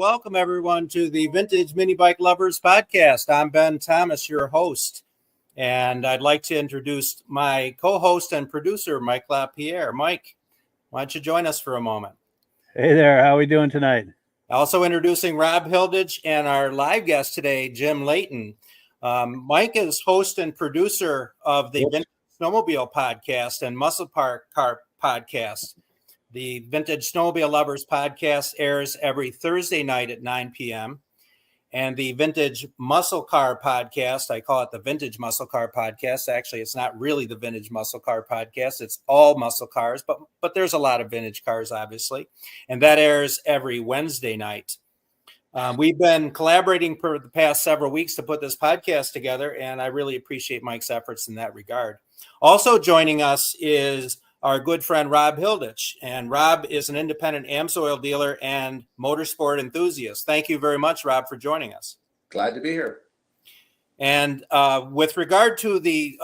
welcome everyone to the Vintage Mini Bike Lovers Podcast. I'm Ben Thomas, your host, and I'd like to introduce my co-host and producer, Mike LaPierre. Mike, why don't you join us for a moment? Hey there, how are we doing tonight? Also introducing Rob Hilditch and our live guest today, Jim Leighton. Mike is host and producer of the Vintage Snowmobile Podcast and Muscle Car Podcast. The Vintage Snowmobile Lovers Podcast airs every Thursday night at 9 p.m. And the Vintage Muscle Car Podcast, I call it the Vintage Muscle Car Podcast. Actually, it's not really the Vintage Muscle Car Podcast. It's all muscle cars, but there's a lot of vintage cars, obviously. And that airs every Wednesday night. We've been collaborating for the past several weeks to put this podcast together, and I really appreciate Mike's efforts in that regard. Also joining us is our good friend Rob Hilditch, and Rob is an independent AMSOIL dealer and motorsport enthusiast. Thank you very much, Rob, for joining us. Glad to be here. And with regard to the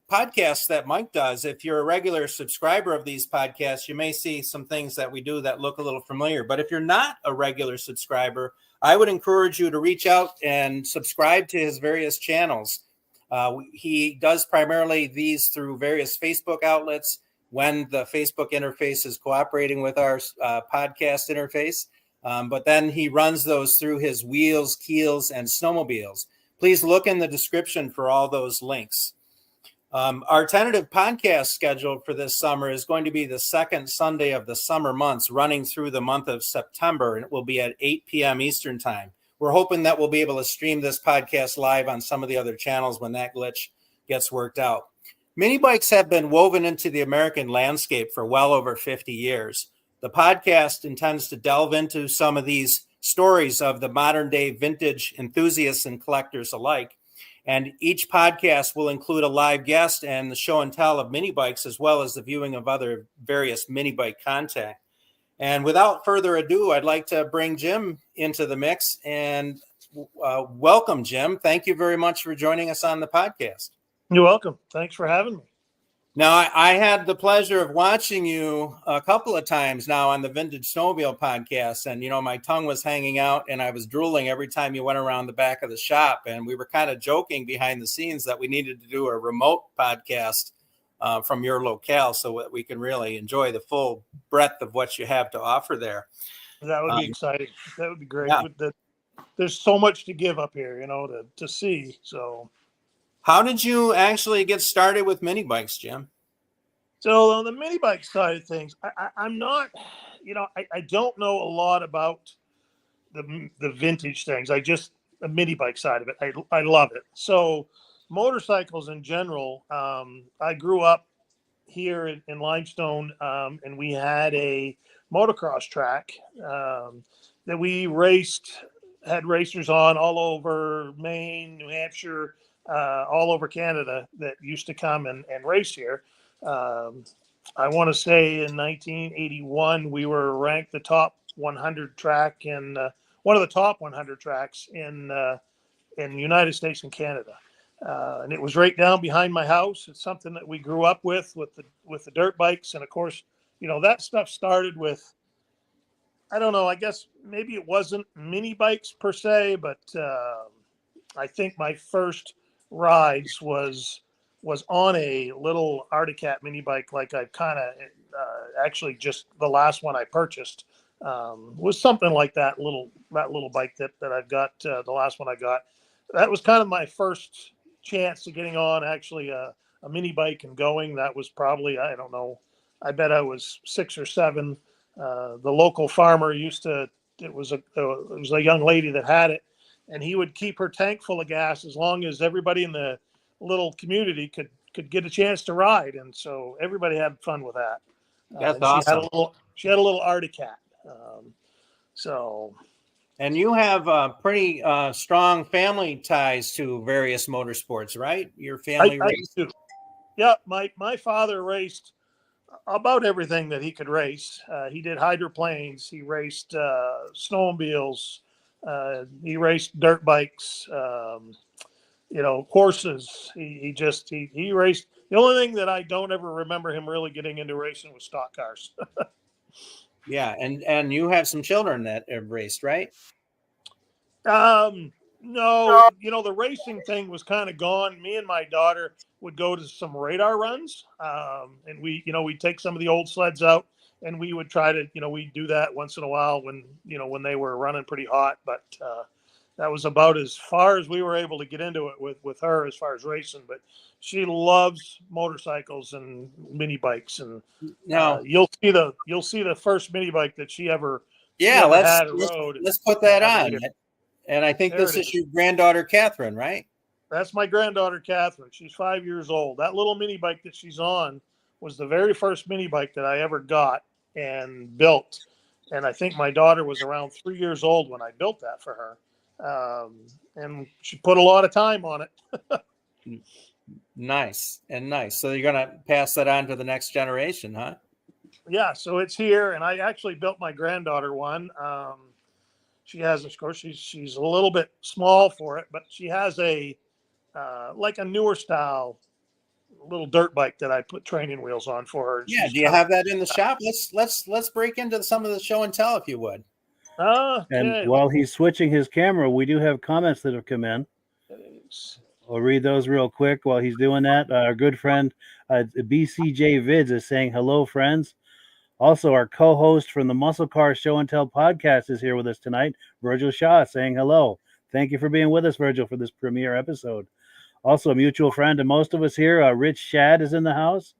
podcasts that Mike does, if you're a regular subscriber of these podcasts, you may see some things that we do that look a little familiar. But if you're not a regular subscriber, I would encourage you to reach out and subscribe to his various channels. He does primarily these through various Facebook outlets, when the Facebook interface is cooperating with our podcast interface. But then he runs those through his Wheels, Keels, and Snowmobiles. Please look in the description for all those links. Our tentative podcast schedule for this summer is going to be the second Sunday of the summer months, running through the month of September, and it will be at 8 p.m. Eastern Time. We're hoping that we'll be able to stream this podcast live on some of the other channels when that glitch gets worked out. Mini bikes have been woven into the American landscape for well over 50 years. The podcast intends to delve into some of these stories of the modern day vintage enthusiasts and collectors alike. And each podcast will include a live guest and the show and tell of mini bikes, as well as the viewing of other various mini bike content. And without further ado, I'd like to bring Jim into the mix and welcome, Jim. Thank you very much for joining us on the podcast. You're welcome. Thanks for having me. Now, I had the pleasure of watching you a couple of times now on the Vintage Snowmobile Podcast, and, my tongue was hanging out and I was drooling every time you went around the back of the shop, and we were kind of joking behind the scenes that we needed to do a remote podcast from your locale so that we can really enjoy the full breadth of what you have to offer there. That would be exciting. That would be great. Yeah. There's so much to give up here, to see, so... How did you actually get started with mini bikes, Jim? So on the mini bike side of things, I'm not, I don't know a lot about the vintage things. The mini bike side of it, I love it. So motorcycles in general, I grew up here in Limestone, and we had a motocross track that we had racers on all over Maine, New Hampshire, all over Canada that used to come and race here. I want to say in 1981, we were ranked the top 100 track in one of the top 100 tracks in the United States and Canada. And it was right down behind my house. It's something that we grew up with the dirt bikes. And of course, that stuff started with, I don't know, I guess maybe it wasn't mini bikes per se, but I think my first rides was on a little Articat mini bike, like I kind of actually just the last one I purchased was something like that little bike that I've got. The last one I got, that was kind of my first chance of getting on actually a mini bike and going. That was probably, I don't know, I bet I was 6 or 7. The local farmer it was a young lady that had it, and he would keep her tank full of gas as long as everybody in the little community could get a chance to ride. And so everybody had fun with that. That's awesome. She had a little Articat. And you have pretty strong family ties to various motorsports, right? Your family raced? Yeah, my father raced about everything that he could race. He did hydroplanes. He raced snowmobiles. He raced dirt bikes, horses. He raced. The only thing that I don't ever remember him really getting into racing was stock cars. Yeah, and you have some children that have raced, right? No, the racing thing was kind of gone. Me and my daughter would go to some radar runs, and we'd take some of the old sleds out, and we would try to, we'd do that once in a while when they were running pretty hot. But that was about as far as we were able to get into it with her as far as racing. But she loves motorcycles and mini bikes, and No. you'll see the first mini bike that she ever Let's had a road. let's put that on. And I think There this it is is. your granddaughter, Catherine, right? That's my granddaughter, Catherine. She's 5 years old. That little mini bike that she's on was the very first mini bike that I ever got and built. And I think my daughter was around 3 years old when I built that for her. And she put a lot of time on it. Nice. So you're going to pass that on to the next generation, huh? Yeah. So it's here. And I actually built my granddaughter one. She has, of course, she's a little bit small for it, but she has like a newer style little dirt bike that I put training wheels on for her. Yeah. Do you have that in the shop? Let's break into some of the show and tell, if you would. And while he's switching his camera, we do have comments that have come in. I'll read those real quick while he's doing that. Our good friend BCJ Vids is saying, hello, friends. Also, our co-host from the Muscle Car Show and Tell podcast is here with us tonight, Virgil Shaw, saying hello. Thank you for being with us, Virgil, for this premiere episode. Also, a mutual friend to most of us here, Rich Shad is in the house.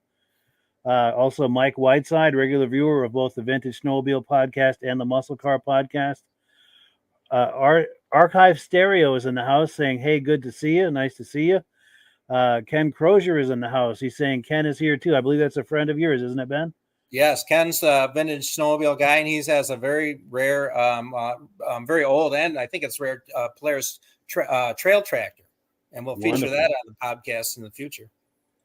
Also, Mike Whiteside, regular viewer of both the Vintage Snowmobile podcast and the Muscle Car podcast. Our Archive Stereo is in the house saying, hey, good to see you. Nice to see you. Ken Crozier is in the house. He's saying Ken is here too. I believe that's a friend of yours, isn't it, Ben? Yes, Ken's a vintage snowmobile guy, and he has a very rare, very old, and I think it's rare Polaris trail tractor. And we'll feature that on the podcast in the future.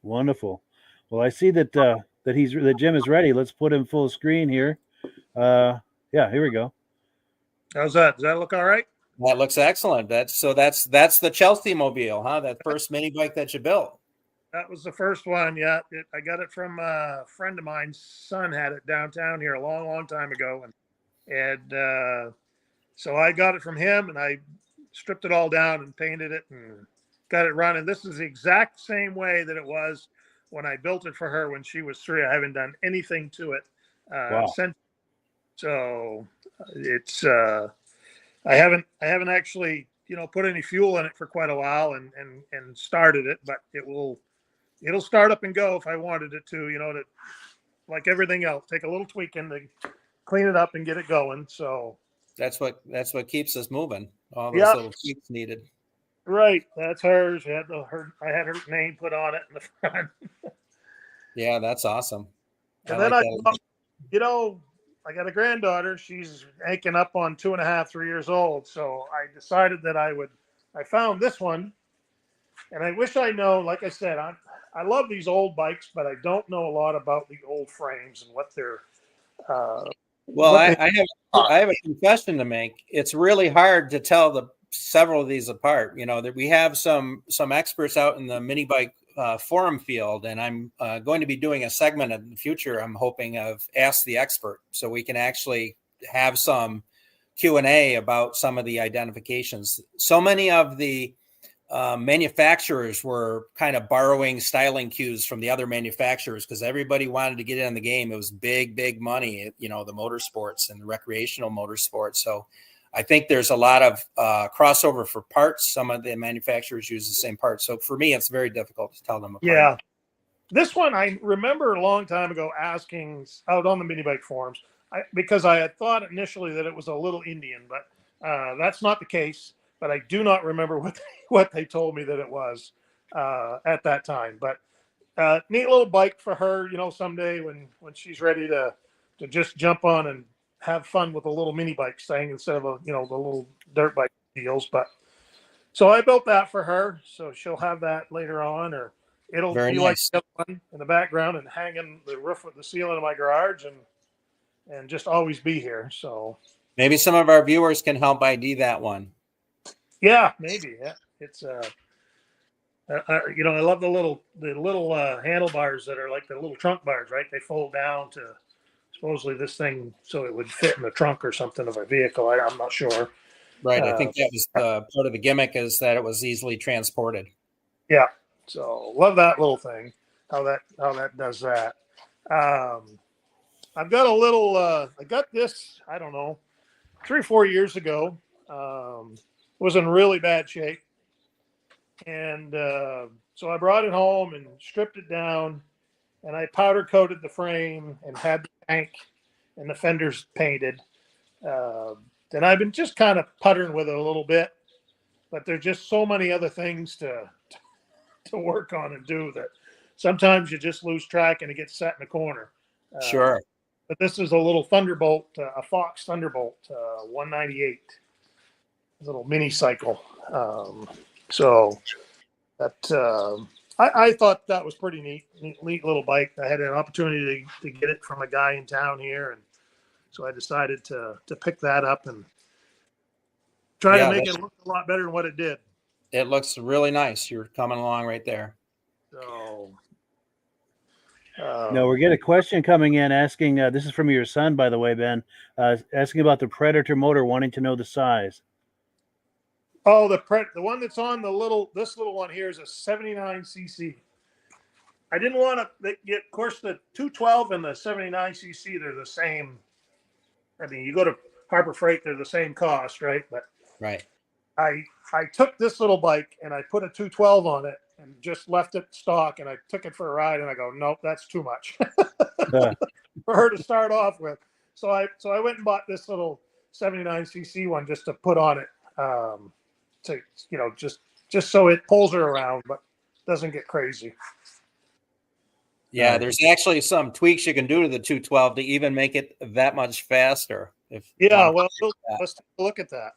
Wonderful. Well, I see that that Jim is ready. Let's put him full screen here. Yeah, here we go. How's that? Does that look all right? That looks excellent. That's the Chelsea Mobile, huh? That first mini bike that you built. That was the first one. Yeah, I got it from a friend of mine's son had it downtown here a long, long time ago, and so I got it from him, and I stripped it all down and painted it and got it running. This is the exact same way that it was when I built it for her when she was 3. I haven't done anything to it since. So it's I haven't actually put any fuel in it for quite a while and started it, but it'll start up and go if I wanted it to, like everything else, take a little tweaking to clean it up and get it going. So that's what keeps us moving. All those little tweaks needed. Right. That's hers. I had her name put on it in the front. Yeah, that's awesome. And then I got a granddaughter. She's aching up on 2.5, 3 years old. So I decided that I found this one, and I wish I know, like I said, I love these old bikes, but I don't know a lot about the old frames and what they're. I have a confession to make. It's really hard to tell several of these apart. That we have some experts out in the mini bike forum field, and I'm going to be doing a segment in the future. I'm hoping of Ask the Expert, so we can actually have some Q&A about some of the identifications. So many of the manufacturers were kind of borrowing styling cues from the other manufacturers because everybody wanted to get in the game. It was big money, the motorsports and the recreational motorsports. So I think there's a lot of crossover for parts. Some of the manufacturers use the same parts. So for me, it's very difficult to tell them apart. Yeah. This one, I remember a long time ago asking out on the mini bike forums because I had thought initially that it was a little Indian, but that's not the case. But I do not remember what they told me that it was at that time. But neat little bike for her, someday when she's ready to just jump on and have fun with a little mini bike thing instead of the little dirt bike deals. But so I built that for her, so she'll have that later on, or it'll Very be nice. like one in the background and hang in the roof of the ceiling of my garage and just always be here. So maybe some of our viewers can help ID that one. Yeah, maybe. Yeah, it's I love the little handlebars that are like the little trunk bars, right? They fold down to supposedly this thing so it would fit in the trunk or something of a vehicle. I'm not sure. Right. I think that was part of the gimmick, is that it was easily transported. Yeah. So love that little thing. How that does that. I've got a little. I got this. I don't know, 3 or 4 years ago. Was in really bad shape, and so I brought it home and stripped it down, and I powder coated the frame and had the tank and the fenders painted. Then I've been just kind of puttering with it a little bit, but there's just so many other things to work on and do that sometimes you just lose track and it gets set in the corner. Sure. But this is a little Thunderbolt, a Fox Thunderbolt 198, little mini cycle. So that I thought that was pretty neat little bike. I had an opportunity to get it from a guy in town here, and so I decided to pick that up and try to make it look a lot better than what it did. It looks really nice. You're coming along right there. So, no, we're getting a question coming in asking. This is from your son, by the way, Ben. Asking about the Predator motor, wanting to know the size. Oh, the one that's on this little one here is a 79cc. I didn't want to get, of course, the 212 and the 79cc, they're the same. I mean, you go to Harbor Freight, they're the same cost, right? But right. I took this little bike and I put a 212 on it and just left it stock, and I took it for a ride and I go, nope, that's too much for her to start off with. So I went and bought this little 79cc one just to put on it. To just so it pulls her around but doesn't get crazy. Yeah, there's actually some tweaks you can do to the 212 to even make it that much faster. Well, let's take a look at that.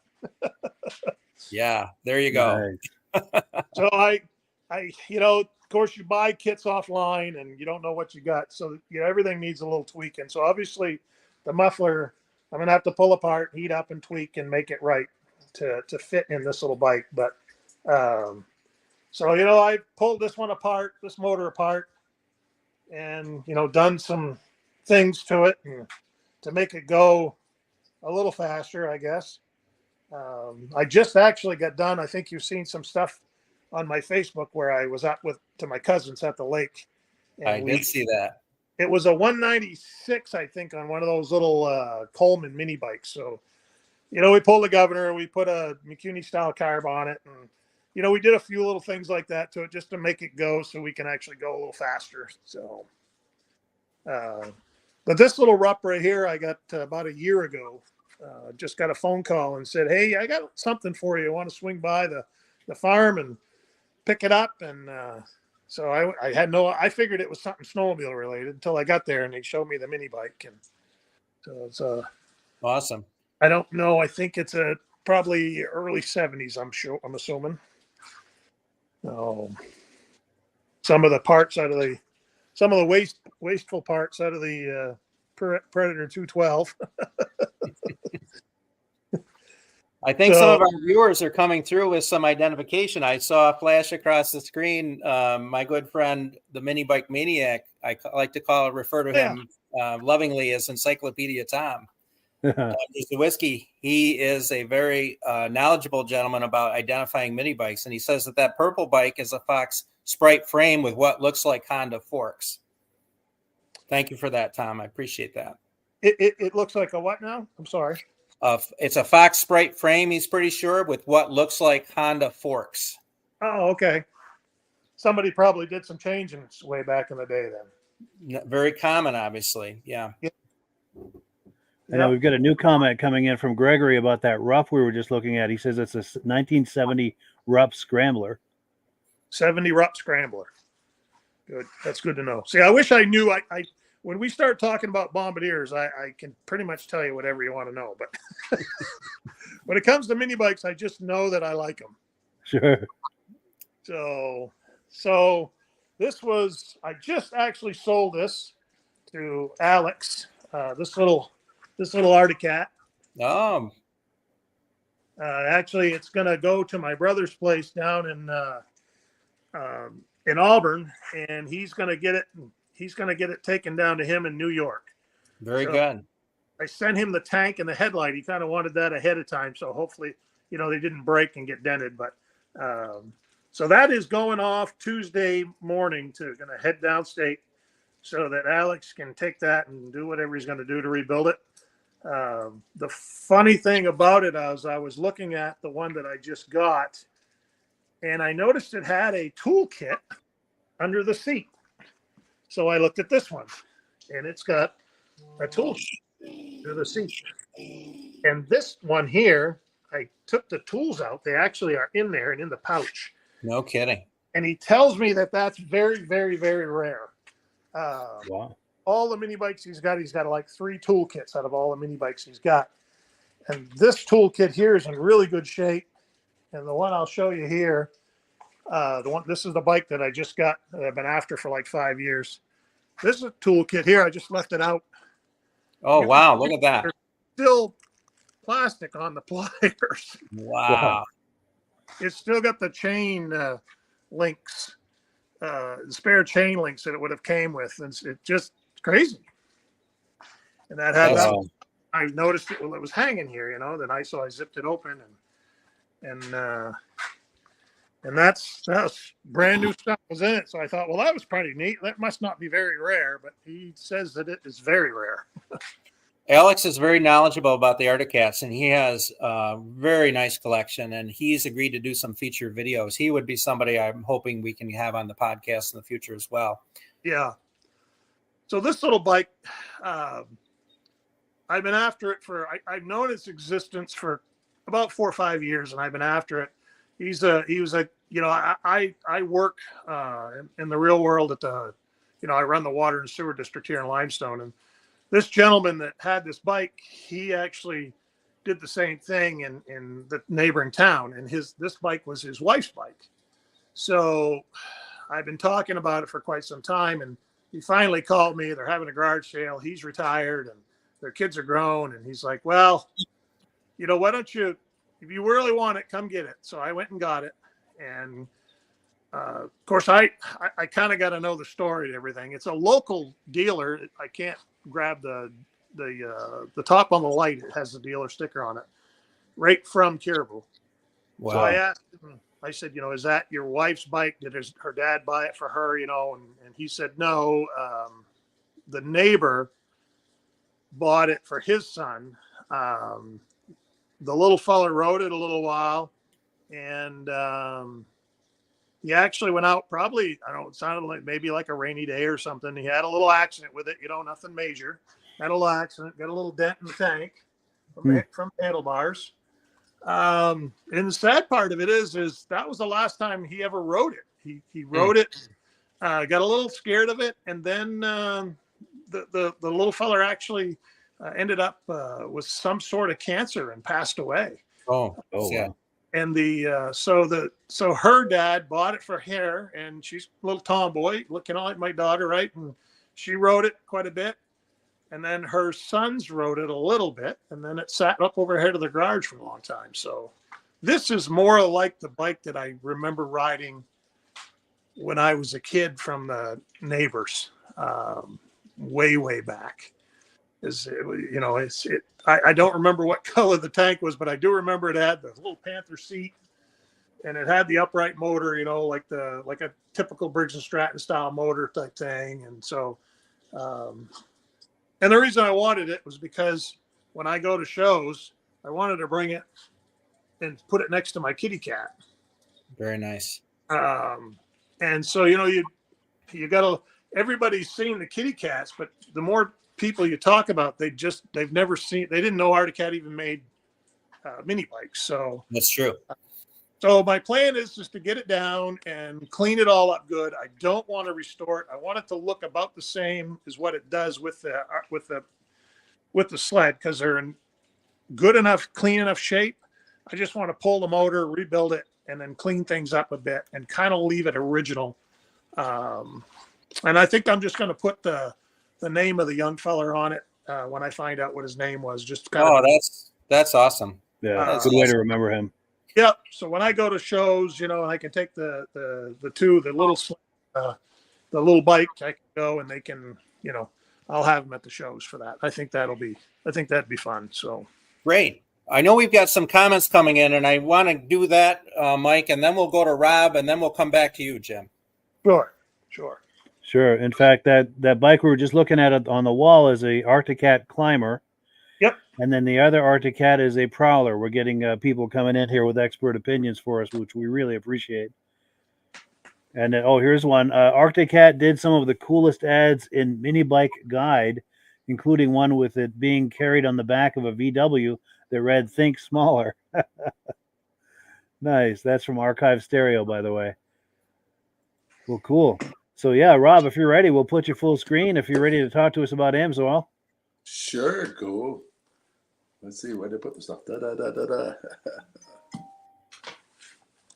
Yeah, there you go. Nice. So I of course you buy kits offline and you don't know what you got, so everything needs a little tweaking. So obviously the muffler I'm gonna have to pull apart, heat up, and tweak and make it right to fit in this little bike. But so I pulled this one apart, this motor apart, and done some things to it and to make it go a little faster, I guess. I just actually got done. I think you've seen some stuff on my Facebook where I was out to my cousins at the lake. And I did see that. It was a 196, I think, on one of those little Coleman mini bikes. So we pulled the governor, we put a McCuney style carb on it, and we did a few little things like that to it just to make it go so we can actually go a little faster. So but this little Rupp right here I got about a year ago. Just got a phone call and said, hey, I got something for you. I want to swing by the farm and pick it up. And so I figured it was something snowmobile related until I got there and they showed me the mini bike. And so it's awesome. I don't know. I think it's probably early 70s. I'm assuming. Oh, some of the wasteful parts out of the Predator 212. I think some of our viewers are coming through with some identification. I saw a flash across the screen. My good friend, the Mini Bike Maniac, I like to refer to him lovingly as Encyclopedia Tom. Przyojski. He is a very knowledgeable gentleman about identifying mini bikes, and he says that purple bike is a Fox Sprite frame with what looks like Honda forks. Thank you for that, Tom. I appreciate that. It looks like a what now? I'm sorry. It's a Fox Sprite frame, he's pretty sure, with what looks like Honda forks. Oh, okay. Somebody probably did some changing way back in the day then. Very common, obviously. Yeah. And then we've got a new comment coming in from Gregory about that Rupp we were just looking at. He says it's a 1970 Rupp Scrambler. 70 Rupp Scrambler. Good. That's good to know. See, I wish I knew. I when we start talking about bombardiers, I can pretty much tell you whatever you want to know. But when it comes to mini bikes, I just know that I like them. Sure. So this was, I just actually sold this to Alex. This little Arctic Cat. Actually, it's going to go to my brother's place down in Auburn, and he's going to get it. He's going to get it taken down to him in New York. Very good. I sent him the tank and the headlight. He kind of wanted that ahead of time, so hopefully they didn't break and get dented. But so that is going off Tuesday morning going to head downstate so that Alex can take that and do whatever he's going to do to rebuild it. The funny thing about it is I was looking at the one that I just got, and I noticed it had a toolkit under the seat. So I looked at this one, and it's got a tool under the seat. And this one here, I took the tools out. They actually are in there and in the pouch. No kidding. And he tells me that that's very, very, very rare. Wow. All the mini bikes he's got like 3 toolkits out of all the mini bikes he's got. And this toolkit here is in really good shape. And the one I'll show you here, this is the bike that I just got that I've been after for like 5 years. This is a toolkit here. I just left it out. Oh, wow. Look at that. There's still plastic on the pliers. Wow. It's still got the chain links, the spare chain links that it would have came with. And it's just crazy. And that had that. I noticed it while it was hanging here, then I zipped it open and that's brand new stuff was in it. So I thought, well, that was pretty neat. That must not be very rare, but he says that it is very rare. Alex is very knowledgeable about the Articats, and he has a very nice collection, and he's agreed to do some feature videos. He would be somebody I'm hoping we can have on the podcast in the future as well. Yeah. So this little bike, I've been after it I've known its existence for about 4 or 5 years, and I've been after it. I work in the real world at I run the water and sewer district here in Limestone. And this gentleman that had this bike, he actually did the same thing in the neighboring town. And this bike was his wife's bike. So I've been talking about it for quite some time. And he finally called me. They're having a garage sale. He's retired and their kids are grown. And he's like, well, why don't you, if you really want it, come get it. So I went and got it. And of course, I kind of got to know the story and everything. It's a local dealer. I can't grab the top on the light. It has the dealer sticker on it, right from Caribou. Wow. So I asked him, I said, is that your wife's bike? Did her dad buy it for her? And he said, no, the neighbor bought it for his son. The little fella rode it a little while, and he actually went out probably, I don't know, it sounded like maybe like a rainy day or something. He had a little accident with it, nothing major. Had a little accident, got a little dent in the tank from handlebars. And the sad part of it is that was the last time he ever rode it. He rode it, got a little scared of it, and then the little fella actually ended up with some sort of cancer and passed away. Oh, yeah. And so her dad bought it for her, and she's a little tomboy, looking like my daughter, right? And she rode it quite a bit. And then her sons rode it a little bit, and then it sat up over here to the garage for a long time. So this is more like the bike that I remember riding when I was a kid from the neighbors, way back. I don't remember what color the tank was, but I do remember it had the little Panther seat, and it had the upright motor, like a typical Briggs and Stratton style motor type thing. And so, and the reason I wanted it was because when I go to shows, I wanted to bring it and put it next to my kitty cat. Very nice. And so, you gotta, everybody's seen the kitty cats, but the more people you talk about, they didn't know Articat even made mini bikes. So that's true. So my plan is just to get it down and clean it all up good. I don't want to restore it. I want it to look about the same as what it does with the sled, because they're in good enough, clean enough shape. I just want to pull the motor, rebuild it, and then clean things up a bit and kind of leave it original. And I think I'm just going to put the name of the young fella on it when I find out what his name was. Just kind of. That's awesome. Yeah, that's a good way to remember him. Yeah. So when I go to shows, I can take the little bike. I can go and they can, I'll have them at the shows for that. I think that'd be fun. So great. I know we've got some comments coming in, and I want to do that, Mike, and then we'll go to Rob, and then we'll come back to you, Jim. Sure. In fact, that bike we were just looking at it on the wall is a Arctic Cat Climber. Yep. And then the other Arctic Cat is a Prowler. We're getting people coming in here with expert opinions for us, which we really appreciate. And here's one. Arctic Cat did some of the coolest ads in Mini Bike Guide, including one with it being carried on the back of a VW that read "Think Smaller." Nice. That's from Archive Stereo, by the way. Well, cool. So yeah, Rob, if you're ready, we'll put you full screen. If you're ready to talk to us about AMSOIL. Sure, cool. Let's see where to put the stuff.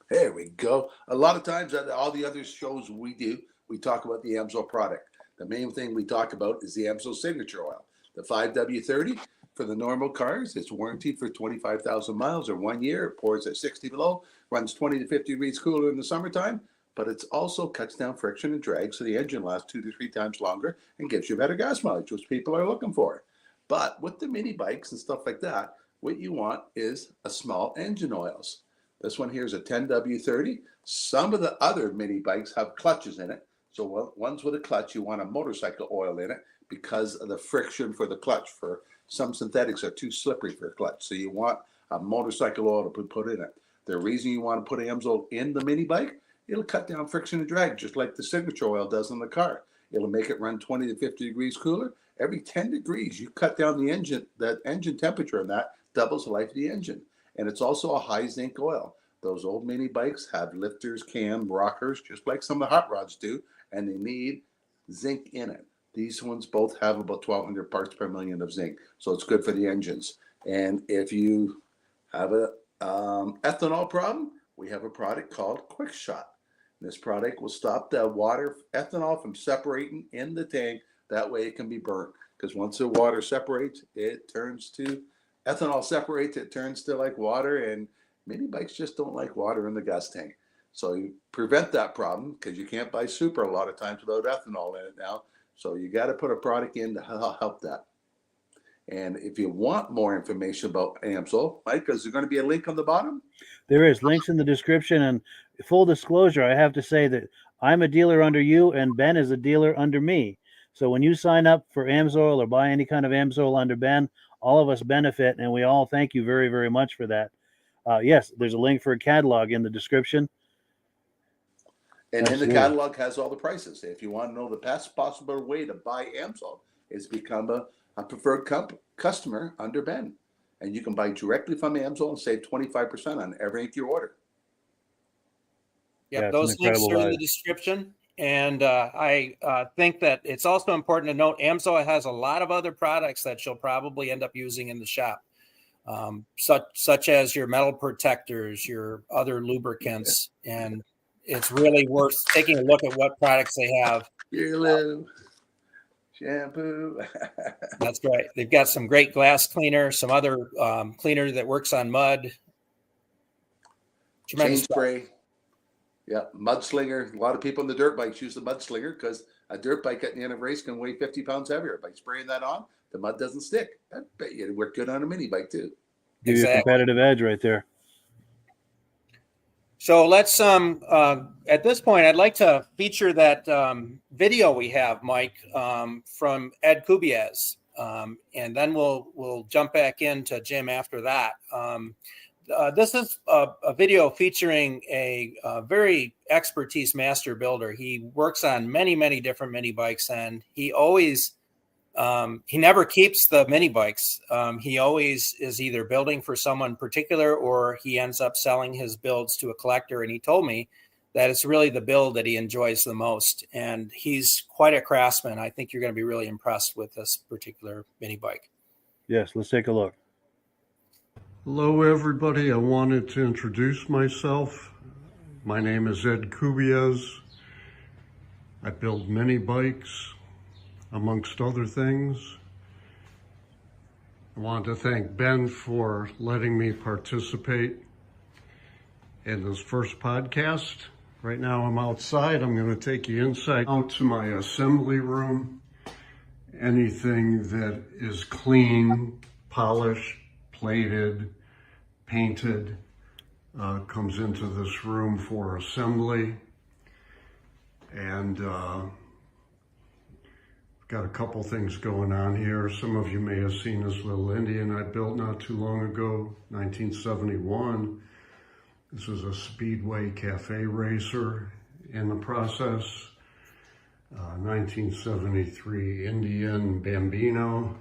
There we go. A lot of times at all the other shows we do, we talk about the AMSOIL product. The main thing we talk about is the AMSOIL signature oil. The 5W30 for the normal cars, it's warranted for 25,000 miles or 1 year. It pours at 60 below, runs 20 to 50 degrees cooler in the summertime, but it also cuts down friction and drag so the engine lasts 2 to 3 times longer and gives you better gas mileage, which people are looking for. But with the mini bikes and stuff like that, what you want is a small engine oils. This one here is a 10W30. Some of the other mini bikes have clutches in it. So ones with a clutch, you want a motorcycle oil in it because of the friction for the clutch. For some synthetics are too slippery for a clutch. So you want a motorcycle oil to put in it. The reason you want to put AMSOIL in the mini bike, it'll cut down friction and drag just like the signature oil does in the car. It'll make it run 20 to 50 degrees cooler. Every 10 degrees, you cut down the engine, that engine temperature, and that doubles the life of the engine. And it's also a high zinc oil. Those old mini bikes have lifters, cam, rockers, just like some of the hot rods do, and they need zinc in it. These ones both have about 1,200 parts per million of zinc, so it's good for the engines. And if you have a ethanol problem, we have a product called Quick Shot. This product will stop the water ethanol from separating in the tank. That way it can be burnt, because once the water separates, it turns to ethanol separates, it turns to like water, and mini bikes just don't like water in the gas tank. So you prevent that problem because you can't buy super a lot of times without ethanol in it now. So you got to put a product in to help that. And if you want more information about AMSOIL, Mike, is there going to be a link on the bottom? There is links in the description. And full disclosure, I have to say that I'm a dealer under you and Ben is a dealer under me. So when you sign up for AMSOIL or buy any kind of AMSOIL under Ben, all of us benefit, and we all thank you very, very much for that. Yes, there's a link for a catalog in the description. And in the catalog has all the prices. If you want to know the best possible way to buy AMSOIL is become a preferred customer under Ben. And you can buy directly from AMSOIL and save 25% on everything you order. Yeah, those links are in the description. And I think that it's also important to note AMSOIL has a lot of other products that you'll probably end up using in the shop, such as your metal protectors, your other lubricants, and it's really worth taking a look at what products they have. Your shampoo. That's right. They've got some great glass cleaner, some other cleaner that works on mud. Chain spray. Yeah, mudslinger. A lot of people on the dirt bikes use the mudslinger because a dirt bike at the end of a race can weigh 50 pounds heavier. By spraying that on, the mud doesn't stick. I bet you it'd work good on a mini bike too. Give you a competitive edge right there. So let's at this point, I'd like to feature that video we have, Mike, from Ed Kubiez, and then we'll jump back into Jim after that. This is a video featuring a very expertise master builder. He works on many different mini bikes, and he always he never keeps the mini bikes. He always is either building for someone particular or he ends up selling his builds to a collector. And he told me that it's really the build that he enjoys the most. And he's quite a craftsman. I think you're going to be really impressed with this particular mini bike. Yes, let's take a look. Hello, everybody. I wanted to introduce myself. My name is Ed Kubiez. I build mini bikes, amongst other things. I want to thank Ben for letting me participate in this first podcast. Right now I'm outside. I'm going to take you inside out to my assembly room. Anything that is clean, polished, plated, painted, comes into this room for assembly. And got a couple things going on here. Some of you may have seen this little Indian I built not too long ago, 1971. This was a Speedway Cafe racer in the process. 1973 Indian Bambino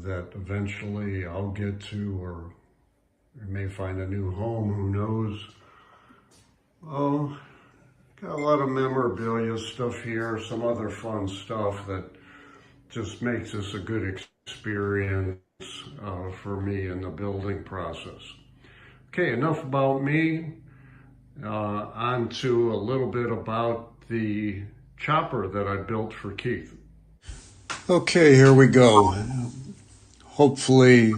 that eventually I'll get to, or I may find a new home, who knows. Oh, got a lot of memorabilia stuff here, some other fun stuff that just makes this a good experience for me in the building process. Okay, enough about me. On to a little bit about the chopper that I built for Keith. Okay, here we go. Hopefully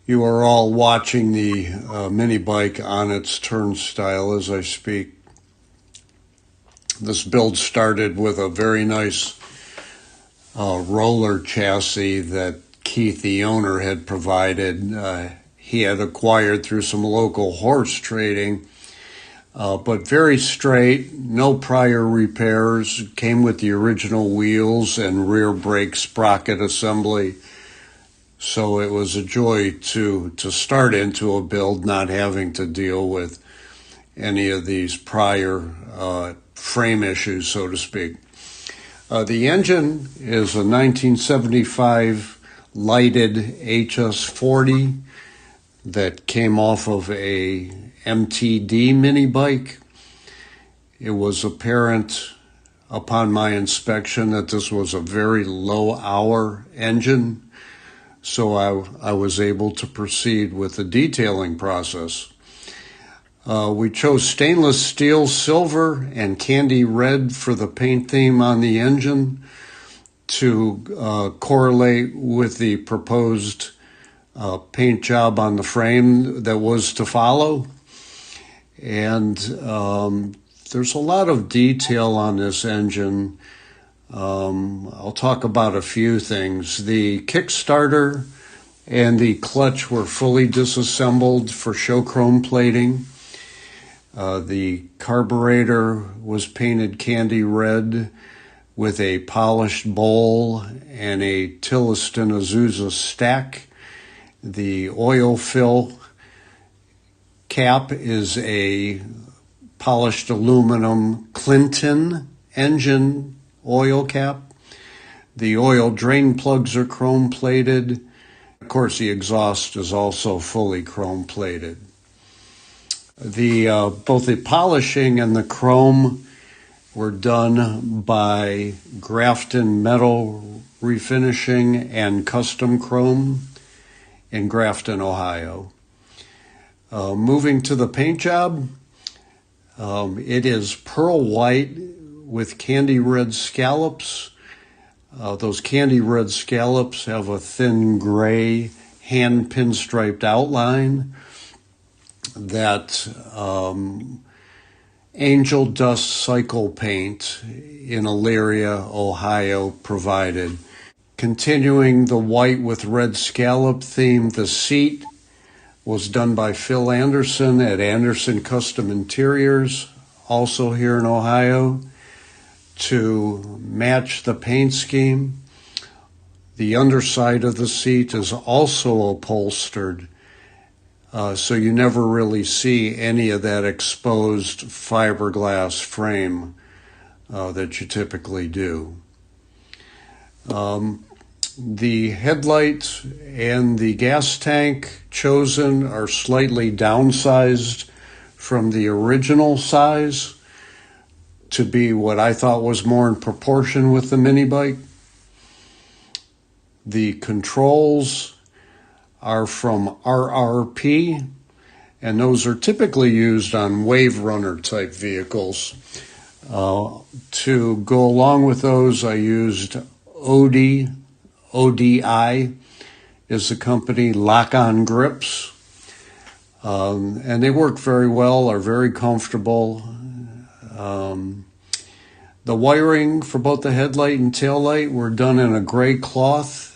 you are all watching the mini bike on its turnstile as I speak. This build started with a very nice roller chassis that Keith, the owner, had provided. He had acquired through some local horse trading, but very straight, no prior repairs, came with the original wheels and rear brake sprocket assembly. So it was a joy to start into a build not having to deal with any of these prior frame issues, so to speak. The engine is a 1975 lighted HS40 that came off of a MTD mini bike. It was apparent upon my inspection that this was a very low hour engine, so I was able to proceed with the detailing process. We chose stainless steel silver and candy red for the paint theme on the engine to correlate with the proposed paint job on the frame that was to follow. And there's a lot of detail on this engine. I'll talk about a few things. The Kickstarter and the clutch were fully disassembled for show chrome plating. The carburetor was painted candy red with a polished bowl and a Tilliston Azusa stack. The oil fill cap is a polished aluminum Clinton engine oil cap. The oil drain plugs are chrome plated. Of course, the exhaust is also fully chrome plated. Both the polishing and the chrome were done by Grafton Metal Refinishing and Custom Chrome in Grafton, Ohio. Moving to the paint job, it is pearl white with candy red scallops. Those candy red scallops have a thin gray hand pinstriped outline that Angel Dust Cycle Paint in Elyria, Ohio provided. Continuing the white with red scallop theme, the seat was done by Phil Anderson at Anderson Custom Interiors, also here in Ohio, to match the paint scheme. The underside of the seat is also upholstered, so you never really see any of that exposed fiberglass frame that you typically do. The headlight and the gas tank chosen are slightly downsized from the original size to be what I thought was more in proportion with the mini bike. The controls are from RRP, and those are typically used on Wave Runner type vehicles. To go along with those, I used ODI is the company, lock-on grips. And they work very well, are very comfortable. The wiring for both the headlight and taillight were done in a gray cloth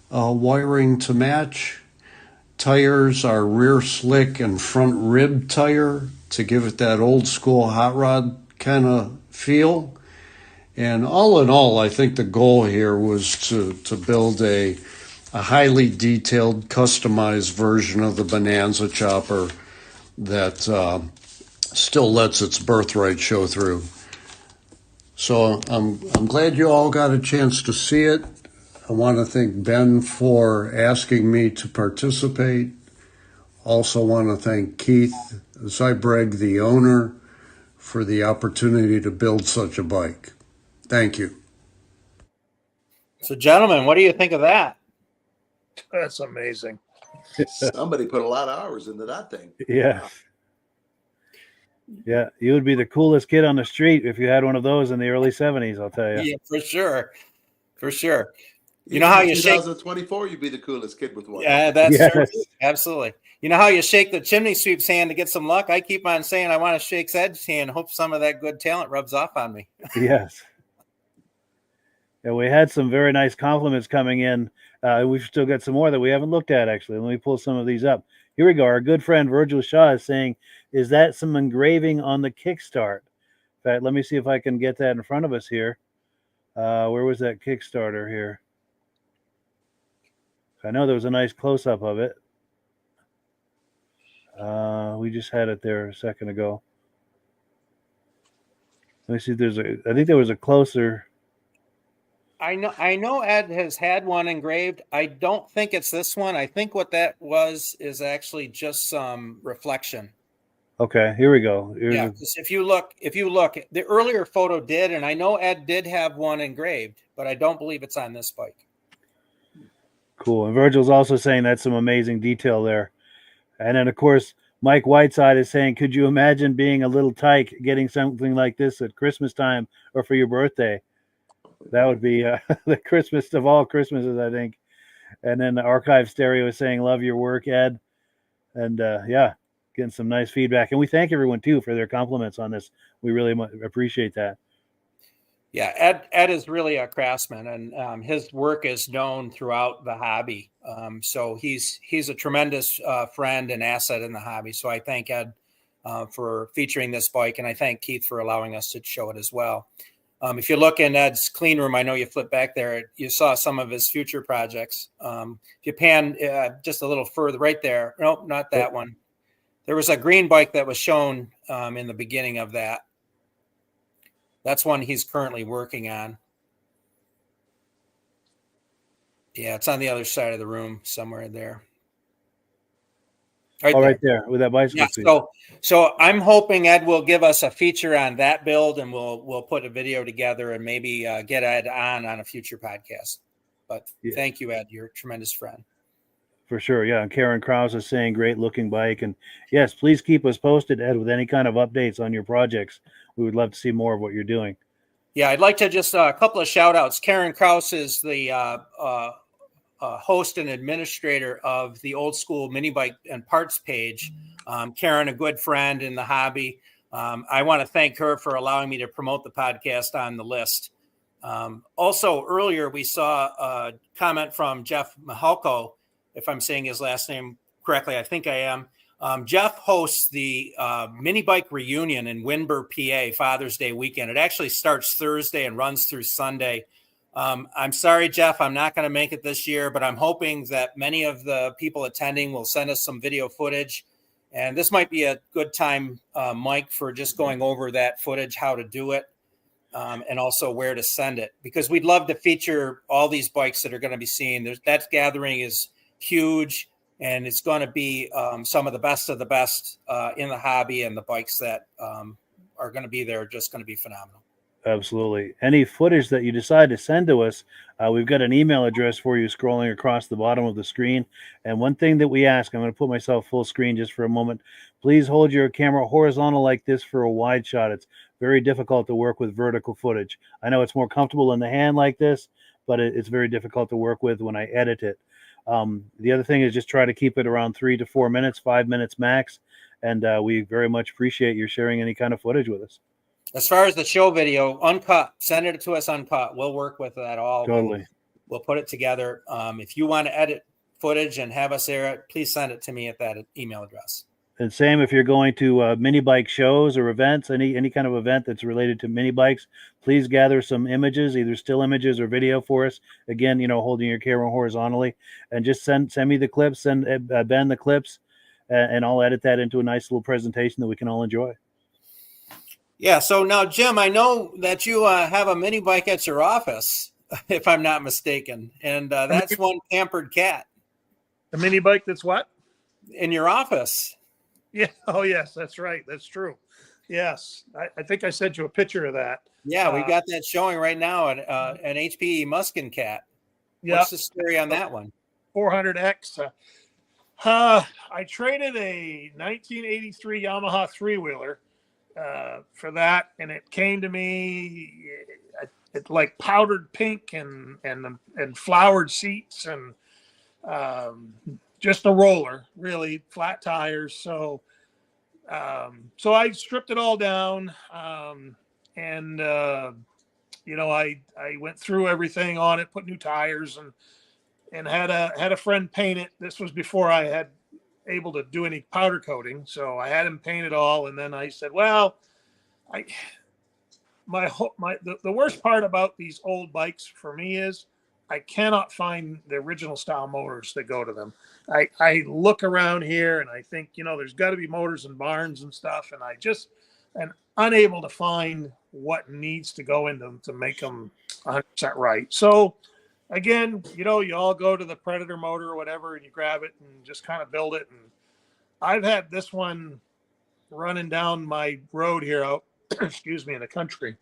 wiring to match. Tires are rear slick and front rib tire to give it that old school hot rod kind of feel. And all in all, I think the goal here was to build a highly detailed, customized version of the Bonanza chopper that still lets its birthright show through. So I'm glad you all got a chance to see it. I want to thank Ben for asking me to participate. Also want to thank Keith Zybreg, the owner, for the opportunity to build such a bike. Thank you. So, gentlemen, what do you think of that? That's amazing. Somebody put a lot of hours into that thing. Yeah. Yeah, you would be the coolest kid on the street if you had one of those in the early 70s, I'll tell you. Yeah, for sure. For sure. You Even know how in you shake 2024, you'd be the coolest kid with one. Yeah, that's Yes. true. Absolutely. You know how you shake the chimney sweep's hand to get some luck? I keep on saying I want to shake Ed's hand, hope some of that good talent rubs off on me. Yes. Yeah, we had some very nice compliments coming in. We've still got some more that we haven't looked at, actually. Let me pull some of these up. Here we go. Our good friend Virgil Shaw is saying, is that some engraving on the Kickstart? In fact, let me see if I can get that in front of us here. Where was that Kickstarter here? I know there was a nice close-up of it. We just had it there a second ago. Let me see if there's I think there was a closer. I know Ed has had one engraved. I don't think it's this one. I think what that was is actually just some reflection. Okay, here we go. Yeah, because if you look, the earlier photo did, and I know Ed did have one engraved, but I don't believe it's on this bike. Cool. And Virgil's also saying that's some amazing detail there. And then, of course, Mike Whiteside is saying, could you imagine being a little tyke getting something like this at Christmas time or for your birthday? That would be the Christmas of all Christmases, I think. And then the Archive Stereo is saying, love your work, Ed. And yeah, getting some nice feedback. And we thank everyone, too, for their compliments on this. We really appreciate that. Yeah, Ed is really a craftsman, and his work is known throughout the hobby. So he's a tremendous friend and asset in the hobby. So I thank Ed for featuring this bike, and I thank Keith for allowing us to show it as well. If you look in Ed's clean room, I know you flipped back there, you saw some of his future projects. If you pan just a little further, right there. Nope, not that one. There was a green bike that was shown in the beginning of that. That's one he's currently working on. Yeah, it's on the other side of the room, somewhere there. Right there with that bicycle. Yeah, so I'm hoping Ed will give us a feature on that build, and we'll put a video together and maybe get Ed on a future podcast. But Thank you, Ed. You're a tremendous friend. For sure, yeah. And Karen Krause is saying great looking bike. And yes, please keep us posted, Ed, with any kind of updates on your projects. We would love to see more of what you're doing. Yeah, I'd like to just a couple of shout outs. Karen Krause is the host and administrator of the Old School Mini Bike and Parts page. Karen, a good friend in the hobby. I want to thank her for allowing me to promote the podcast on the list. Also, earlier we saw a comment from Jeff Mahalko, if I'm saying his last name correctly. I think I am. Jeff hosts the mini bike reunion in Windber, PA, Father's Day weekend. It actually starts Thursday and runs through Sunday. I'm sorry, Jeff, I'm not going to make it this year, but I'm hoping that many of the people attending will send us some video footage. And this might be a good time, Mike, for just going over that footage, how to do it, and also where to send it, because we'd love to feature all these bikes that are going to be seen. That gathering is huge. And it's going to be some of the best in the hobby, and the bikes that are going to be there are just going to be phenomenal. Absolutely. Any footage that you decide to send to us, we've got an email address for you scrolling across the bottom of the screen. And one thing that we ask, I'm going to put myself full screen just for a moment. Please hold your camera horizontal like this for a wide shot. It's very difficult to work with vertical footage. I know it's more comfortable in the hand like this, but it's very difficult to work with when I edit it. The other thing is just try to keep it around 3 to 4 minutes, 5 minutes max. And we very much appreciate you sharing any kind of footage with us. As far as the show video, uncut, send it to us uncut. We'll work with that all. Totally. We'll put it together. If you want to edit footage and have us air it, please send it to me at that email address. And same if you're going to mini bike shows or events, any kind of event that's related to mini bikes, please gather some images, either still images or video for us. Again, holding your camera horizontally, and just send me the clips, send Ben the clips, and I'll edit that into a nice little presentation that we can all enjoy. Yeah. So now, Jim, I know that you have a mini bike at your office, if I'm not mistaken, and that's one pampered cat. A mini bike that's what? In your office. Yeah. Oh, yes, that's right. That's true. Yes. I think I sent you a picture of that. Yeah, we got that showing right now at an HPE Muskin cat. Yeah. What's the story on that one? 400X. I traded a 1983 Yamaha three-wheeler for that, and it came to me it like powdered pink and flowered seats and just a roller, really flat tires. So I stripped it all down, and I went through everything on it, put new tires, and had a friend paint it. This was before I had able to do any powder coating, so I had him paint it all. And then I said, well, the worst part about these old bikes for me is I cannot find the original style motors that go to them. I look around here and I think, there's got to be motors in barns and stuff, and I just am unable to find what needs to go in them to make them 100% right. So again, you all go to the Predator motor or whatever, and you grab it and just kind of build it. And I've had this one running down my road here out, excuse me, in the country,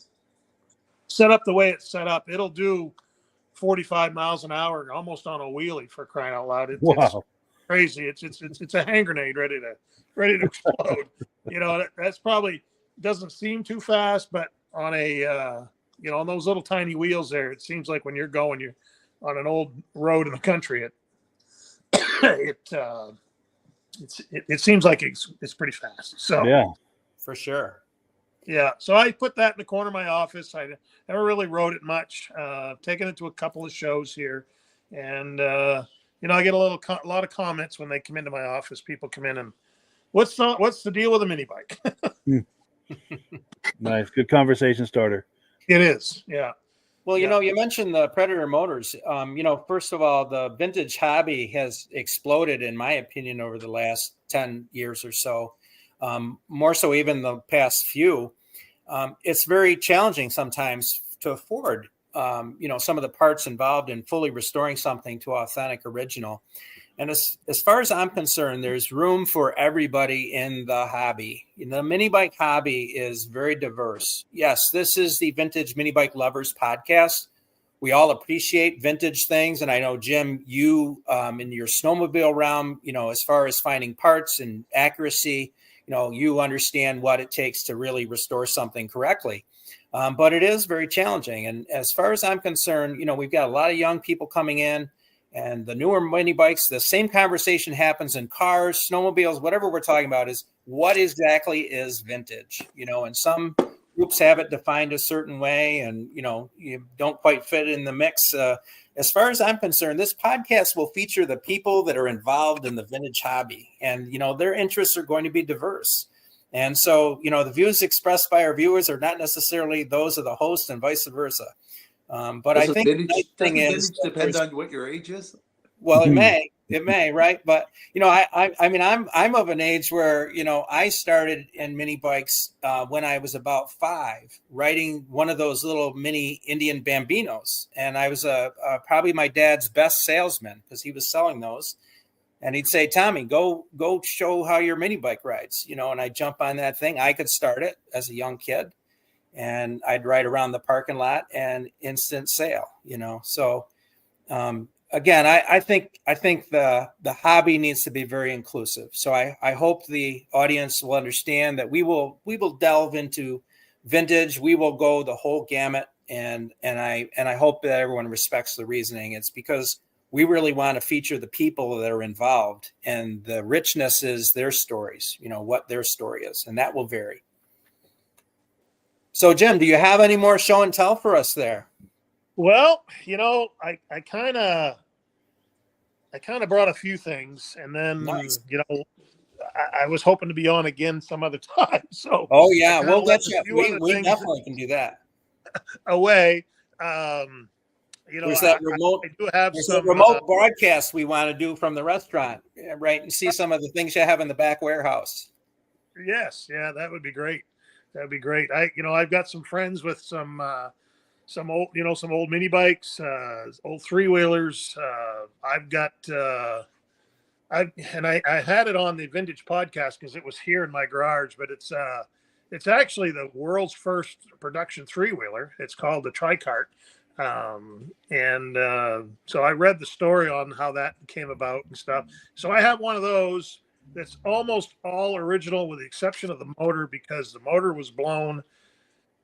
set up the way it's set up. It'll do 45 miles an hour, almost on a wheelie, for crying out loud. Wow. It's crazy. It's a hand grenade ready to explode. That's probably doesn't seem too fast, but on a on those little tiny wheels there, it seems like when you're on an old road in the country, it seems like it's pretty fast. So yeah, for sure. Yeah, so I put that in the corner of my office. I never really rode it much. Taken it to a couple of shows here, and I get a lot of comments when they come into my office. People come in and, what's the deal with a mini bike? Nice, good conversation starter. It is, yeah. Well, you mentioned the Predator motors. First of all, the vintage hobby has exploded, in my opinion, over the last 10 years or so. More so even the past few. It's very challenging sometimes to afford, some of the parts involved in fully restoring something to authentic original. And as far as I'm concerned, there's room for everybody in the hobby. The mini bike hobby is very diverse. Yes, this is the Vintage Mini Bike Lovers podcast. We all appreciate vintage things. And I know, Jim, you in your snowmobile realm, as far as finding parts and accuracy, you understand what it takes to really restore something correctly. But it is very challenging. And as far as I'm concerned, we've got a lot of young people coming in, and the newer mini bikes, the same conversation happens in cars, snowmobiles, whatever we're talking about is what exactly is vintage, and some groups have it defined a certain way, and, you don't quite fit in the mix. As far as I'm concerned, this podcast will feature the people that are involved in the vintage hobby, and, their interests are going to be diverse. And so, the views expressed by our viewers are not necessarily those of the host and vice versa. But I think the nice thing is, depend on what your age is. Well, it may, right? But I'm of an age where I started in mini bikes when I was about 5, riding one of those little mini Indian Bambinos, and I was probably my dad's best salesman because he was selling those, and he'd say, "Tommy, go show how your mini bike rides," and I'd jump on that thing. I could start it as a young kid, and I'd ride around the parking lot and instant sale. So. Again, I think the hobby needs to be very inclusive. So I hope the audience will understand that we will delve into vintage. We will go the whole gamut, and I hope that everyone respects the reasoning. It's because we really want to feature the people that are involved, and the richness is their stories. What their story is, and that will vary. So, Jim, do you have any more show and tell for us there? Well, I kind of brought a few things, and then Nice. I was hoping to be on again some other time. So Oh I yeah, kind of we'll get left a you. few We other we things definitely can do that. away. There's that remote. I do have There's a some. remote broadcast we want to do from the restaurant, right? And see some of the things you have in the back warehouse. Yes, yeah, that would be great. That'd be great. I've got some friends with some old mini bikes, old three wheelers. I've got. I had it on the vintage podcast because it was here in my garage, but it's actually the world's first production three wheeler. It's called the Tricart, and so I read the story on how that came about and stuff. So I have one of those that's almost all original with the exception of the motor because the motor was blown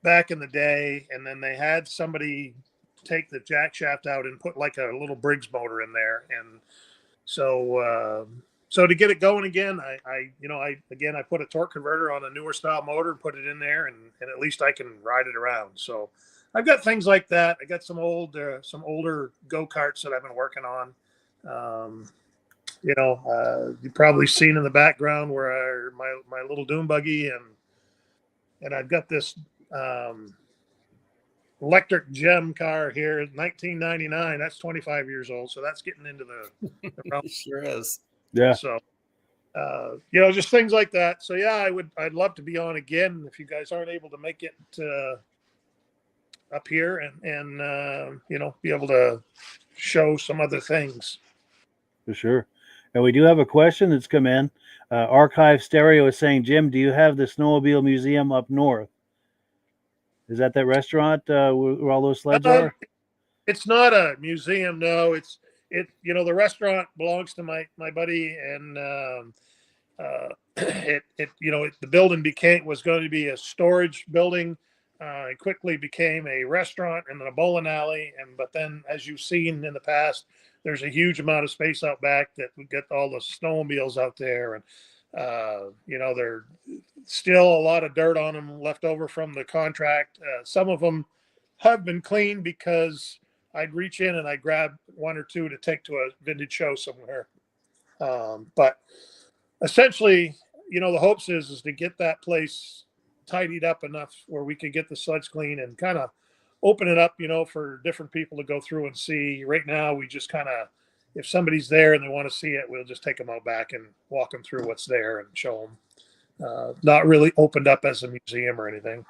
back in the day, and then they had somebody take the jack shaft out and put like a little Briggs motor in there, and so to get it going again, I put a torque converter on a newer style motor, put it in there, and at least I can ride it around. So I've got things like that. I got some older go karts that I've been working on. You've probably seen in the background where my little dune buggy, and I've got this electric gem car here, 1999. That's 25 years old, so that's getting into the realm. It sure is. Yeah. So, just things like that. So yeah, I'd love to be on again if you guys aren't able to make it up here and be able to show some other things. For sure. And we do have a question that's come in. Archive Stereo is saying, Jim, do you have the Snowmobile Museum up north? Is that restaurant where all those sleds are? It's not a museum. No, the restaurant belongs to my buddy, and the building was going to be a storage building. It quickly became a restaurant and then a bowling alley. But then, as you've seen in the past, there's a huge amount of space out back that we get all the snowmobiles out there. And, there's still a lot of dirt on them left over from the contract. Some of them have been cleaned because I'd reach in and I'd grab one or two to take to a vintage show somewhere. But essentially, the hopes is to get that place tidied up enough where we could get the sleds clean and kind of open it up, for different people to go through and see. Right now, we just kind of, if somebody's there and they want to see it, we'll just take them out back and walk them through what's there and show them. Not really opened up as a museum or anything.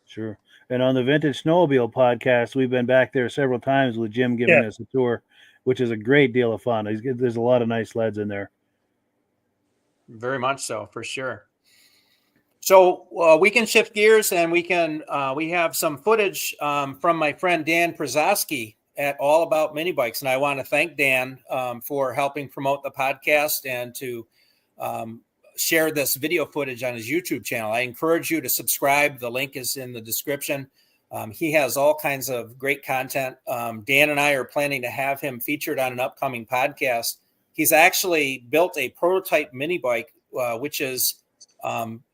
Sure. And on the Vintage Snowmobile podcast, we've been back there several times with Jim giving us a tour, which is a great deal of fun. There's a lot of nice sleds in there. Very much so, for sure. So we can shift gears and we have some footage from my friend Dan Przyojski at All About Mini Bikes. And I want to thank Dan for helping promote the podcast and to share this video footage on his YouTube channel. I encourage you to subscribe. The link is in the description. He has all kinds of great content. Dan and I are planning to have him featured on an upcoming podcast. He's actually built a prototype mini bike, which is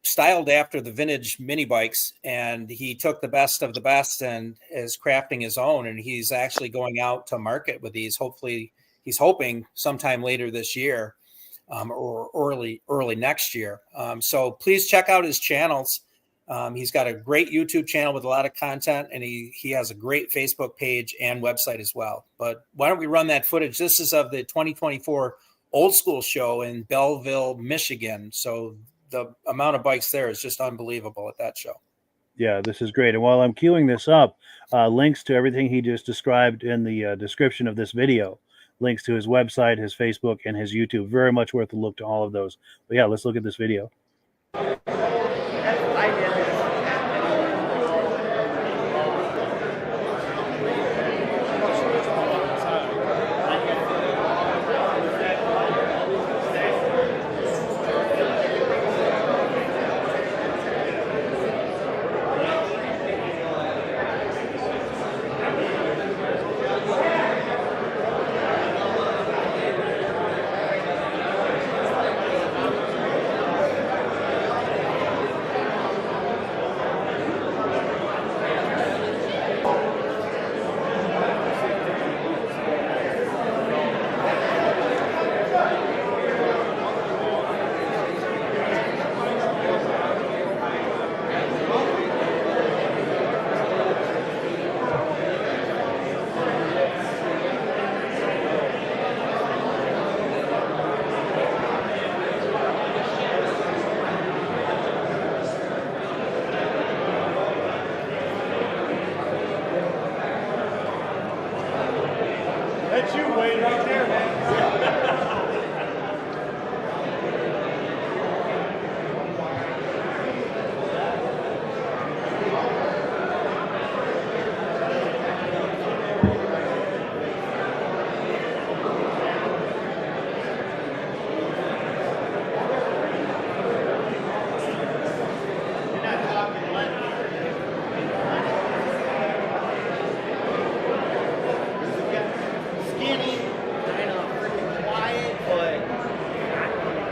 styled after the vintage mini bikes, and he took the best of the best and is crafting his own, and he's actually going out to market with these. Hopefully, he's hoping sometime later this year or early next year. So please check out his channels. He's got a great YouTube channel with a lot of content, and he has a great Facebook page and website as well. But why don't we run that footage? This is of the 2024 Old School Show in Belleville, Michigan. So the amount of bikes there is just unbelievable at that show. Yeah, this is great. And while I'm queuing this up, links to everything he just described in the description of this video, links to his website, his Facebook, and his YouTube. Very much worth a look to all of those. But yeah, let's look at this video. That's you, Wayne, right there, man.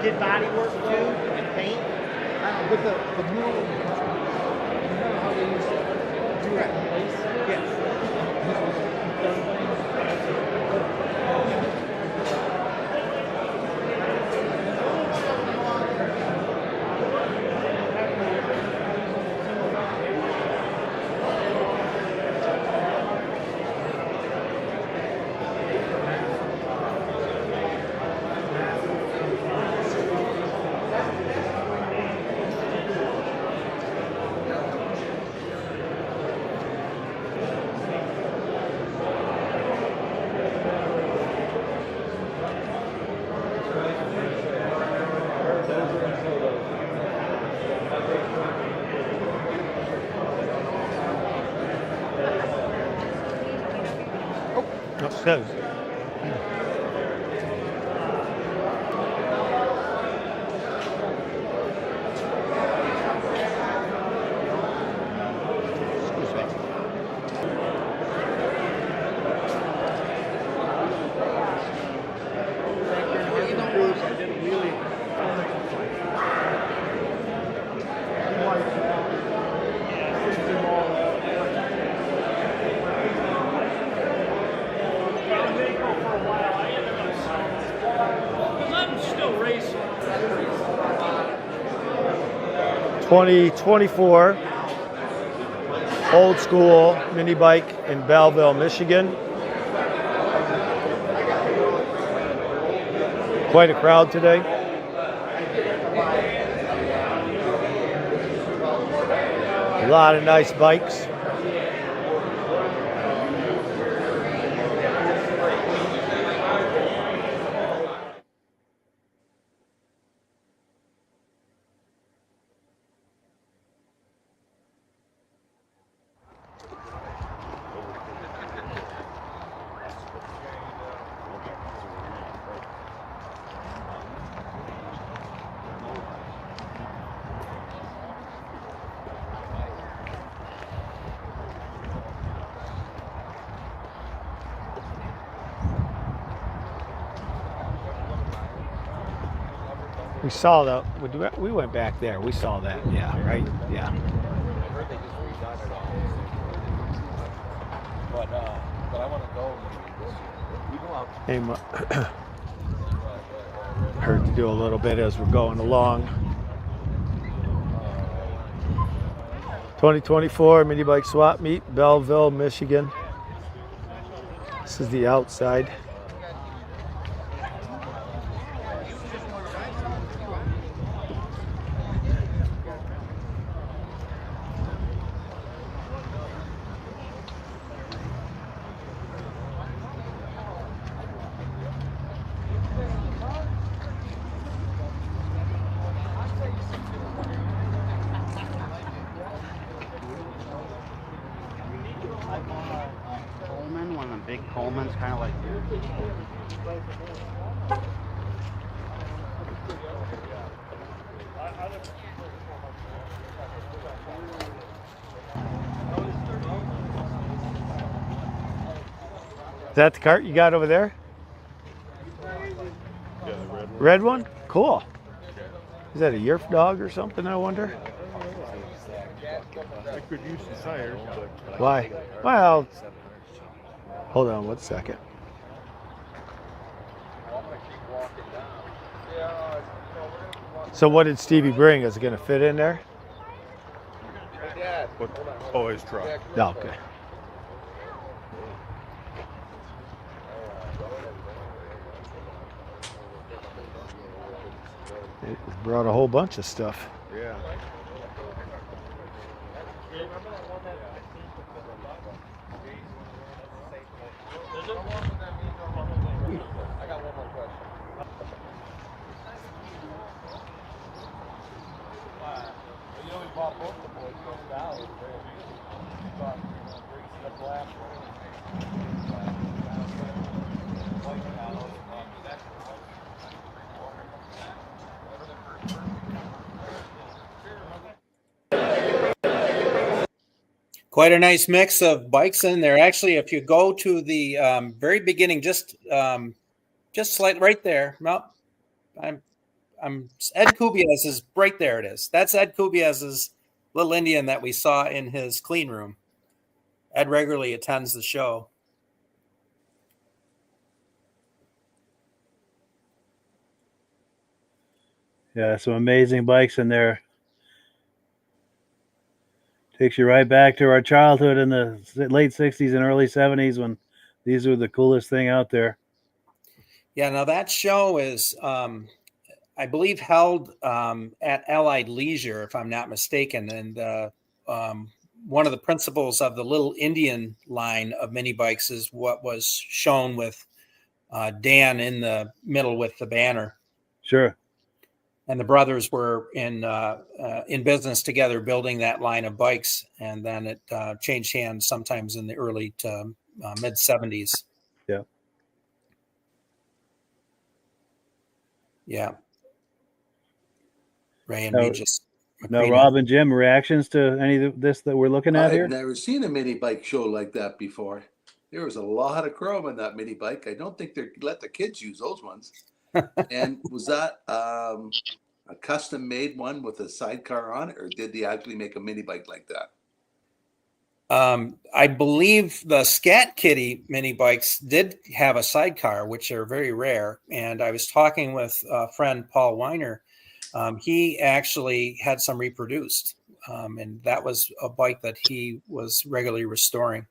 Did body work too and paint. But the blue, you know how they used to do it in place? Yes. Goes. I'm still racing. 2024 old school mini bike in Belleville, Michigan. Quite a crowd today. A lot of nice bikes. We saw that. We went back there. We saw that. Yeah, right? Yeah. But I want to go maybe this year. Heard to do a little bit as we're going along. 2024 mini bike swap meet, Belleville, Michigan. This is the outside. Coleman, one of the big Colemans, kind of like. Is that the cart you got over there? Yeah, the Red one? Cool. Is that a Yerf dog or something, I wonder? I could use some tires, but Why? Well, hold on 1 second. So what did Stevie bring? Is it going to fit in there? oh, his truck. No, okay. It brought a whole bunch of stuff. Yeah. Quite a nice mix of bikes in there. Actually, if you go to the very beginning, just slight right there. No, I'm Ed Kubiez's right there. It is. That's Ed Kubiez's little Indian that we saw in his clean room. Ed regularly attends the show. Yeah, some amazing bikes in there. Takes you right back to our childhood in the late 60s and early 70s when these were the coolest thing out there. Yeah, now that show is, I believe, held at Allied Leisure, if I'm not mistaken. And one of the principles of the Little Indian line of mini bikes is what was shown with Dan in the middle with the banner. Sure. And the brothers were in business together building that line of bikes. And then it changed hands sometimes in the early to mid 70s. Yeah. Yeah. Ray and me just. Now, Rob and Jim, reactions to any of this that we're looking at here? I've never seen a mini bike show like that before. There was a lot of chrome in that mini bike. I don't think they let the kids use those ones. And was that a custom made one with a sidecar on it, or did they actually make a mini bike like that? I believe the Scat Kitty mini bikes did have a sidecar, which are very rare. And I was talking with a friend, Paul Weiner. He actually had some reproduced, and that was a bike that he was regularly restoring.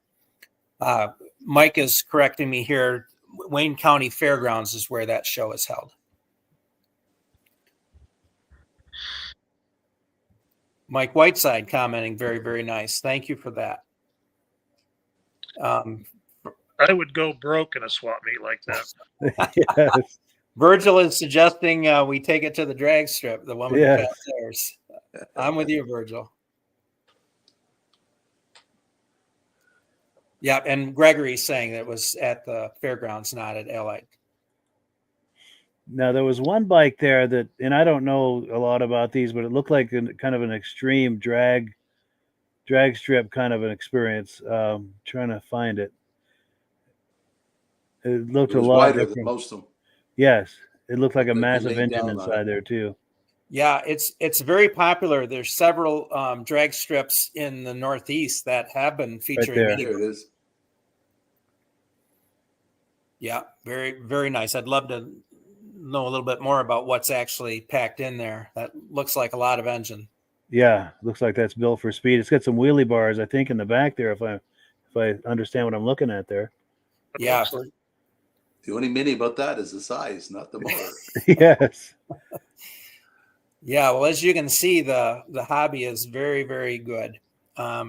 Mike is correcting me here. Wayne County Fairgrounds is where that show is held. Mike Whiteside commenting, very, very nice. Thank you for that. I would go broke in a swap meet like that. Yes. Virgil is suggesting we take it to the drag strip, the woman who passed theirs. I'm with you, Virgil. Yeah, and Gregory's saying that it was at the fairgrounds, not at Allied. Now, there was one bike there that, and I don't know a lot about these, but it looked like kind of an extreme drag strip kind of an experience. Trying to find it. It looked a lot wider different than most of them. Yes, it looked like a Like massive engine inside there too. Yeah, it's very popular. There's several drag strips in the Northeast that have been featuring. Right there it is. Yeah, very, very nice. I'd love to know a little bit more about what's actually packed in there. That looks like a lot of engine. Yeah, looks like that's built for speed. It's got some wheelie bars, I think, in the back there. If I understand what I'm looking at there. Yeah. The only mini about that is the size, not the motor. Yes. Yeah, well, as you can see, the hobby is very, very good.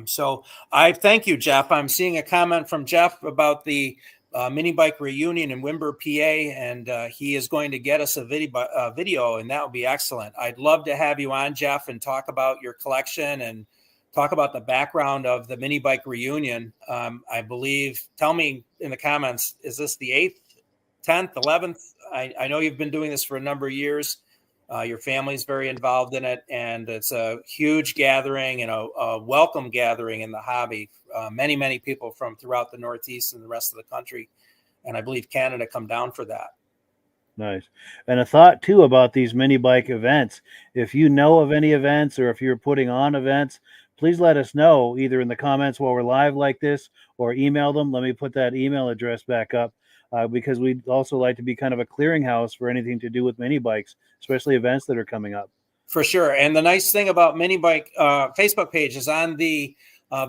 So I thank you, Jeff. I'm seeing a comment from Jeff about the mini bike reunion in Wimber, PA, and he is going to get us a video, and that would be excellent. I'd love to have you on, Jeff, and talk about your collection and talk about the background of the mini bike reunion. I believe, tell me in the comments, is this the 8th, 10th, 11th? I know you've been doing this for a number of years. Your family's very involved in it, and it's a huge gathering and a welcome gathering in the hobby. Many, many people from throughout the Northeast and the rest of the country, and I believe Canada, come down for that. Nice. And a thought, too, about these mini bike events. If you know of any events or if you're putting on events, please let us know either in the comments while we're live like this or email them. Let me put that email address back up. Because we'd also like to be kind of a clearinghouse for anything to do with mini bikes, especially events that are coming up. For sure. And the nice thing about mini bike Facebook page is on the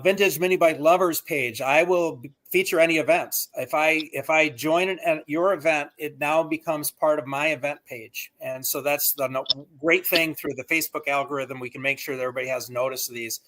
Vintage Mini Bike Lovers page, I will feature any events. If I join your event, it now becomes part of my event page. And so that's the great thing through the Facebook algorithm. We can make sure that everybody has notice of these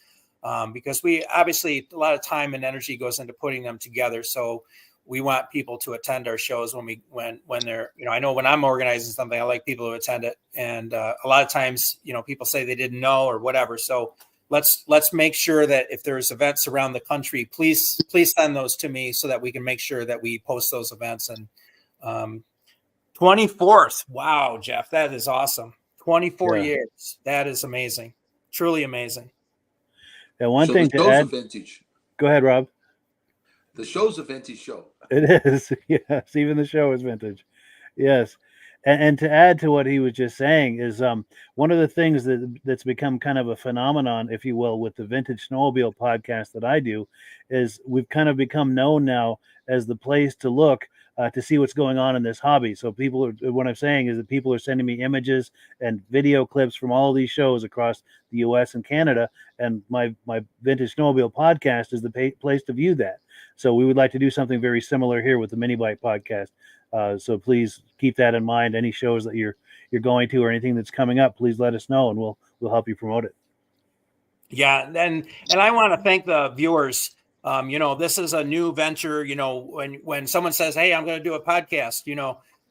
because we obviously a lot of time and energy goes into putting them together. So we want people to attend our shows when they're, I know when I'm organizing something, I like people to attend it. And a lot of times, people say they didn't know or whatever. So let's make sure that if there's events around the country, please send those to me so that we can make sure that we post those events. And 24th. Wow, Jeff, that is awesome. 24 years. That is amazing. Truly amazing. Yeah, one thing to add. Vintage. Go ahead, Rob. The show's a vintage show. It is. Yes, even the show is vintage. Yes. And to add to what he was just saying is one of the things that's become kind of a phenomenon, if you will, with the Vintage Snowmobile podcast that I do, is we've kind of become known now as the place to look to see what's going on in this hobby. So what I'm saying is that people are sending me images and video clips from all of these shows across the U.S. and Canada, and my Vintage Snowmobile podcast is the place to view that. So we would like to do something very similar here with the Mini Bike podcast. So please keep that in mind. Any shows that you're going to or anything that's coming up, please let us know, and we'll help you promote it. Yeah, and I want to thank the viewers. This is a new venture. When someone says, "Hey, I'm going to do a podcast,"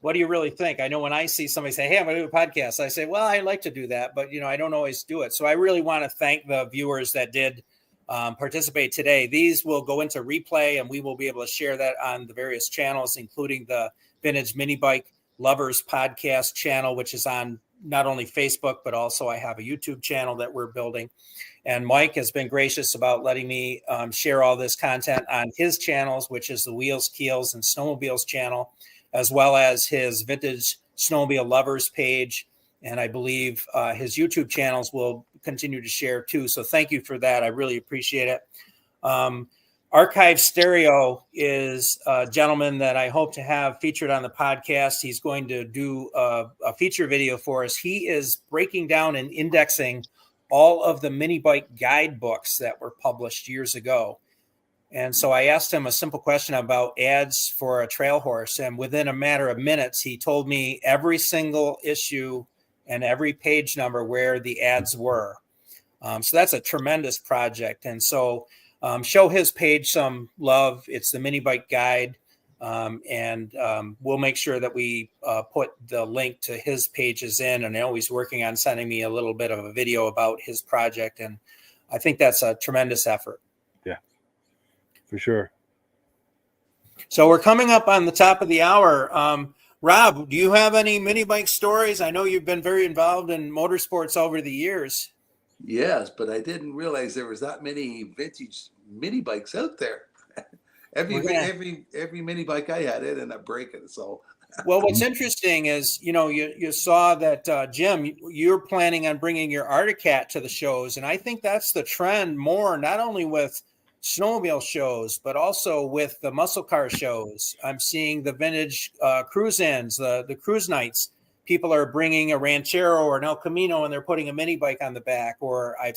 what do you really think? I know when I see somebody say, "Hey, I'm going to do a podcast," I say, "Well, I like to do that, but I don't always do it." So I really want to thank the viewers that did participate today. These will go into replay, and we will be able to share that on the various channels, including the Vintage Mini Bike Lovers podcast channel, which is on not only Facebook, but also I have a YouTube channel that we're building. And Mike has been gracious about letting me share all this content on his channels, which is the Wheels, Keels, and Snowmobiles channel, as well as his Vintage Snowmobile Lovers page. And I believe his YouTube channels will continue to share too. So thank you for that. I really appreciate it. Archive Stereo is a gentleman that I hope to have featured on the podcast. He's going to do a feature video for us. He is breaking down and indexing all of the mini bike guidebooks that were published years ago. And so I asked him a simple question about ads for a trail horse. And within a matter of minutes, he told me every single issue and every page number where the ads were. So that's a tremendous project. And so show his page some love. It's the Mini Bike Guide. And we'll make sure that we put the link to his pages in. And I know he's working on sending me a little bit of a video about his project. And I think that's a tremendous effort. Yeah, for sure. So we're coming up on the top of the hour. Rob, do you have any mini bike stories? I know you've been very involved in motorsports over the years. Yes, but I didn't realize there was that many vintage mini bikes out there. Every mini bike I had ended up breaking. So, well, what's interesting is you saw that Jim, you're planning on bringing your Arctic Cat to the shows, and I think that's the trend more, not only with snowmobile shows, but also with the muscle car shows. I'm seeing the vintage cruise ins, the cruise nights. People are bringing a Ranchero or an El Camino and they're putting a mini bike on the back, or I've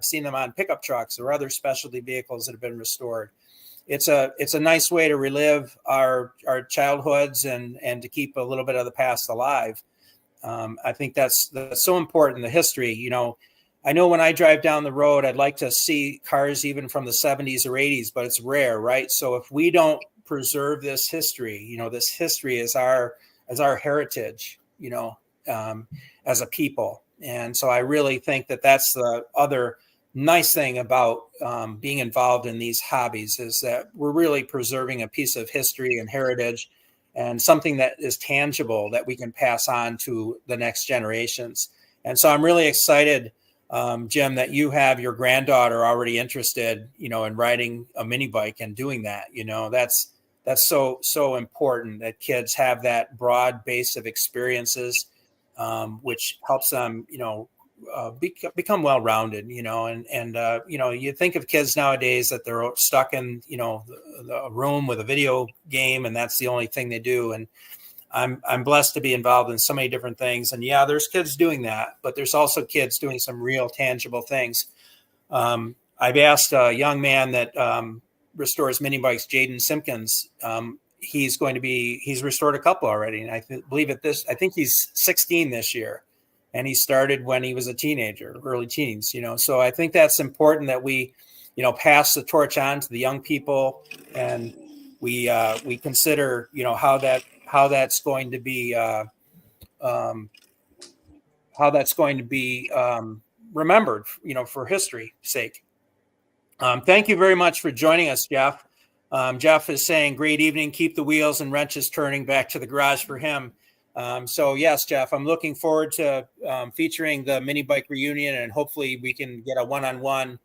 seen them on pickup trucks or other specialty vehicles that have been restored. It's a nice way to relive our childhoods and to keep a little bit of the past alive. I think that's so important, the history. I know when I drive down the road, I'd like to see cars even from the 70s or 80s, but it's rare, right? So if we don't preserve this history, this history is our heritage, as a people. And so I really think that that's the other nice thing about being involved in these hobbies, is that we're really preserving a piece of history and heritage and something that is tangible that we can pass on to the next generations. And so I'm really excited, Jim, that you have your granddaughter already interested, in riding a mini bike and doing that. That's so important that kids have that broad base of experiences, which helps them, become well-rounded, and you think of kids nowadays that they're stuck in, a room with a video game, and that's the only thing they do. And I'm blessed to be involved in so many different things. And yeah, there's kids doing that, but there's also kids doing some real tangible things. I've asked a young man that restores mini bikes, Jaden Simpkins. He's restored a couple already. And I think he's 16 this year. And he started when he was a teenager, early teens, So I think that's important that we, pass the torch on to the young people, and we consider, how that's going to be remembered, for history's sake. Thank you very much for joining us, Jeff. Jeff is saying, great evening, keep the wheels and wrenches turning, back to the garage for him. So yes, Jeff, I'm looking forward to featuring the mini bike reunion, and hopefully we can get a one-on-one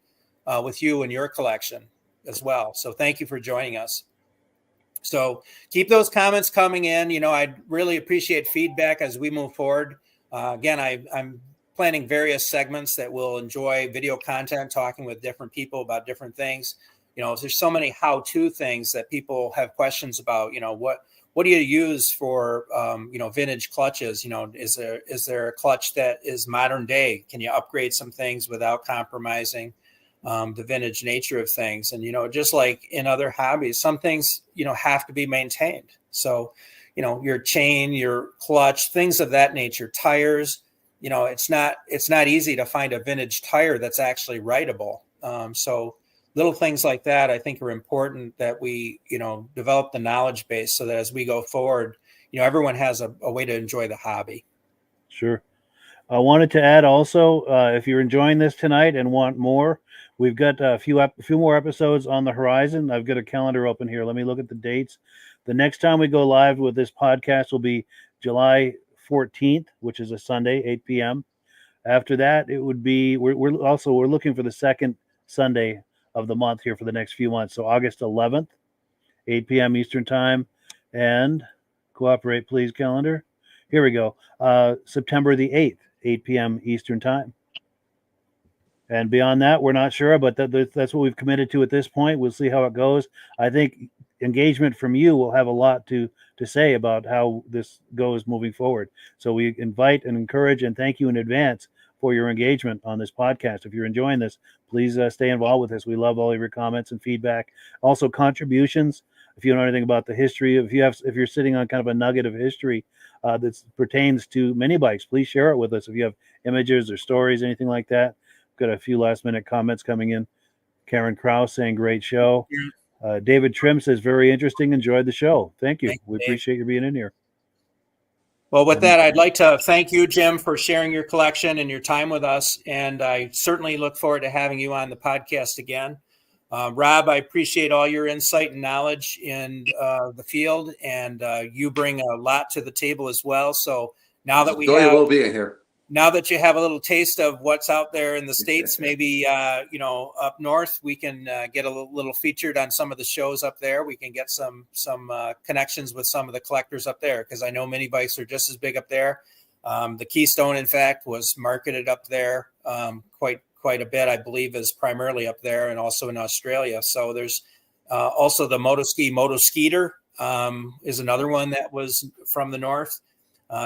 with you and your collection. as well. So thank you for joining us. So keep those comments coming in. I'd really appreciate feedback as we move forward. Again, I'm planning various segments that will enjoy video content, talking with different people about different things. There's so many how-to things that people have questions about. What do you use for, vintage clutches? Is there a clutch that is modern day? Can you upgrade some things without compromising the vintage nature of things? And, just like in other hobbies, some things, have to be maintained. So, your chain, your clutch, things of that nature, tires, it's not easy to find a vintage tire that's actually writable. So little things like that, I think, are important that we, develop the knowledge base so that as we go forward, everyone has a way to enjoy the hobby. Sure. I wanted to add also, if you're enjoying this tonight and want more, we've got a few more episodes on the horizon. I've got a calendar open here. Let me look at the dates. The next time we go live with this podcast will be July 14th, which is a Sunday, 8 p.m. After that, it would be, we're looking for the second Sunday of the month here for the next few months. So August 11th, 8 p.m. Eastern time. And cooperate, please, calendar. Here we go. September the 8th, 8 p.m. Eastern time. And beyond that, we're not sure, but that's what we've committed to at this point. We'll see how it goes. I think engagement from you will have a lot to say about how this goes moving forward. So we invite and encourage and thank you in advance for your engagement on this podcast. If you're enjoying this, please stay involved with us. We love all of your comments and feedback. Also, contributions. If you know anything about the history, if you're sitting on kind of a nugget of history that pertains to mini bikes, please share it with us. If you have images or stories, anything like that. Got a few last minute comments coming in. Karen Krause saying great show. David Trim says very interesting. Enjoyed the show. Thank you. We appreciate you being in here. Well, with that, I'd like to thank you, Jim, for sharing your collection and your time with us. And I certainly look forward to having you on the podcast again. Rob, I appreciate all your insight and knowledge in the field, and you bring a lot to the table as well. So now that being here. Now that you have a little taste of what's out there in the States, maybe, up north, we can get a little featured on some of the shows up there. We can get some connections with some of the collectors up there, because I know mini bikes are just as big up there. The Keystone, in fact, was marketed up there quite a bit, I believe, is primarily up there and also in Australia. So there's also the Motoskeeter is another one that was from the north.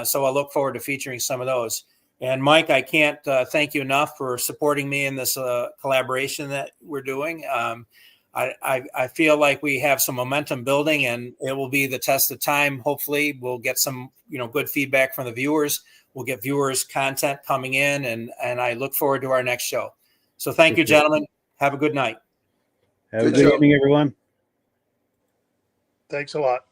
So I look forward to featuring some of those. And Mike, I can't thank you enough for supporting me in this collaboration that we're doing. I feel like we have some momentum building, and it will be the test of time. Hopefully we'll get some, good feedback from the viewers. We'll get viewers content coming in, and I look forward to our next show. So thank you, gentlemen. Have a good night. Have a good evening, everyone. Thanks a lot.